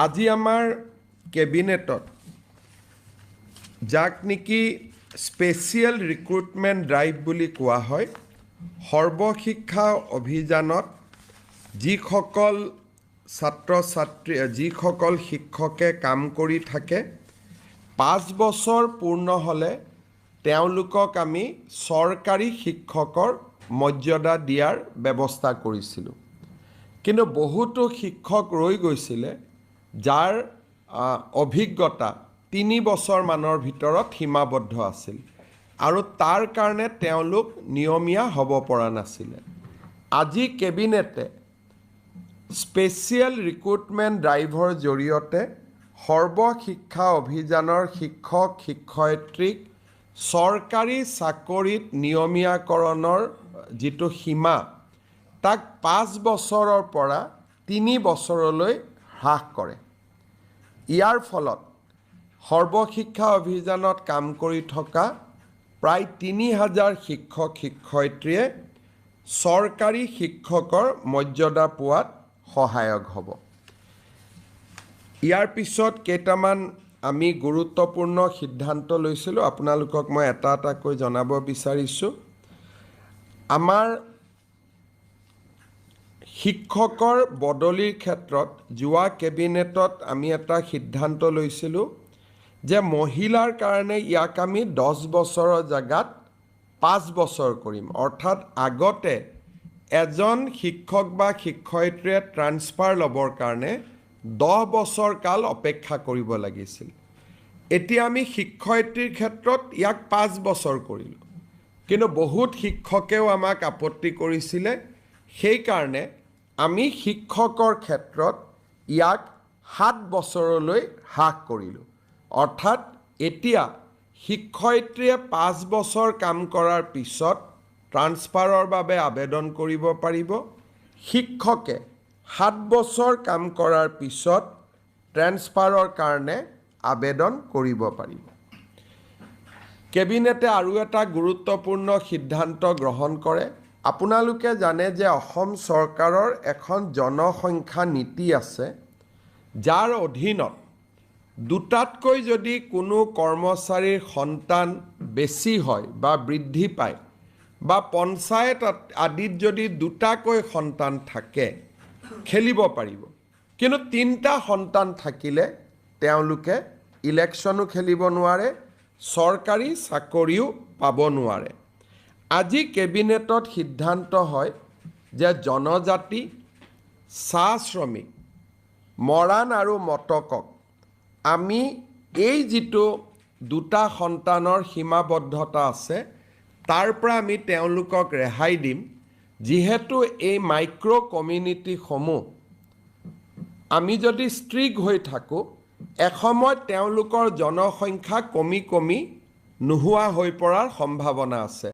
আজি আমাৰ কেবিনেটত যাক নেকি স্পেচিয়েল ৰিক্ৰুটমেণ্ট ড্ৰাইভ বুলি কোৱা হয়, সৰ্বশিক্ষা অভিযানত যিসকল ছাত্ৰ ছাত্ৰী যিসকল শিক্ষকে কাম কৰি থাকে 5 বছৰ পূৰ্ণ হ'লে তেওঁলোকক আমি চৰকাৰী শিক্ষকৰ মৰ্যাদা দিয়াৰ ব্যৱস্থা কৰিছিলোঁ। কিন্তু বহুতো শিক্ষক ৰৈ গৈছিলে যাৰ অভিজ্ঞতা 3 বছৰমানৰ ভিতৰত সীমাবদ্ধ আছিল আৰু তাৰ কাৰণে তেওঁলোক নিয়মীয়া হ'ব পৰা নাছিলে। আজি কেবিনেটে স্পেচিয়েল ৰিক্ৰুটমেণ্ট ড্ৰাইভৰ জৰিয়তে সৰ্বশিক্ষা অভিযানৰ শিক্ষক শিক্ষয়িত্ৰীক চৰকাৰী চাকৰিত নিয়মীয়াকৰণৰ যিটো সীমা তাক 5 বছৰৰ পৰা 3 বছৰলৈ হ্ৰাস কৰে। ইয়াৰ ফলত সৰ্বশিক্ষা অভিযানত কাম কৰি থকা প্ৰায় 3000 শিক্ষক শিক্ষয়িত্ৰীয়ে চৰকাৰী শিক্ষকৰ মৰ্যাদা পোৱাত সহায়ক হ'ব। ইয়াৰ পিছত কেইটামান আমি গুৰুত্বপূৰ্ণ সিদ্ধান্ত লৈছিলোঁ, আপোনালোকক মই এটা এটাকৈ জনাব বিচাৰিছোঁ। আমাৰ শিক্ষকৰ বদলিৰ ক্ষেত্ৰত যোৱা কেবিনেটত আমি এটা সিদ্ধান্ত লৈছিলোঁ যে মহিলাৰ কাৰণে ইয়াক আমি 10 বছৰৰ জেগাত 5 বছৰ কৰিম। অৰ্থাৎ আগতে এজন শিক্ষক বা শিক্ষয়িত্ৰীয়ে ট্ৰান্সফাৰ ল'বৰ কাৰণে 10 বছৰ কাল অপেক্ষা কৰিব লাগিছিল। এতিয়া আমি শিক্ষয়িত্ৰীৰ ক্ষেত্ৰত ইয়াক 5 বছৰ কৰিলোঁ। কিন্তু বহুত শিক্ষকেও আমাক আপত্তি কৰিছিলে, সেইকাৰণে আমি শিক্ষকৰ ক্ষেত্ৰত ইয়াক 7 বছৰলৈ হ্ৰাস কৰিলোঁ। অৰ্থাৎ এতিয়া শিক্ষয়িত্ৰীয়ে 5 বছৰ কাম কৰাৰ পিছত ট্ৰান্সফাৰৰ বাবে আবেদন কৰিব পাৰিব। শিক্ষকে 7 বছৰ কাম কৰাৰ পিছত ট্ৰান্সফাৰৰ কাৰণে আবেদন কৰিব পাৰিব। কেবিনেটে আৰু এটা গুৰুত্বপূৰ্ণ সিদ্ধান্ত গ্ৰহণ কৰে। আপোনালোকে জানে যে অসম চৰকাৰৰ এখন জনসংখ্যা নীতি আছে, যাৰ অধীনত দুটাতকৈ যদি কোনো কৰ্মচাৰীৰ সন্তান বেছি হয় বা বৃদ্ধি পায় বা পঞ্চায়ত আদিত যদি দুটাকৈ সন্তান থাকে খেলিব পাৰিব। কিন্তু 3টা সন্তান থাকিলে তেওঁলোকে ইলেকশ্যনো খেলিব নোৱাৰে, চৰকাৰী চাকৰিও পাব নোৱাৰে। আজি কেবিনেটত সিদ্ধান্ত হয় যে জনজাতি, চাহ শ্ৰমিক, মৰাণ আৰু মটকক আমি এই যিটো 2টা সন্তানৰ সীমাবদ্ধতা আছে তাৰ পৰা আমি তেওঁলোকক ৰেহাই দিম, যিহেতু এই মাইক্ৰ' কমিউনিটিসমূহ আমি যদি ষ্ট্ৰিক হৈ থাকোঁ এসময়ত তেওঁলোকৰ জনসংখ্যা কমি কমি নোহোৱা হৈ পৰাৰ সম্ভাৱনা আছে।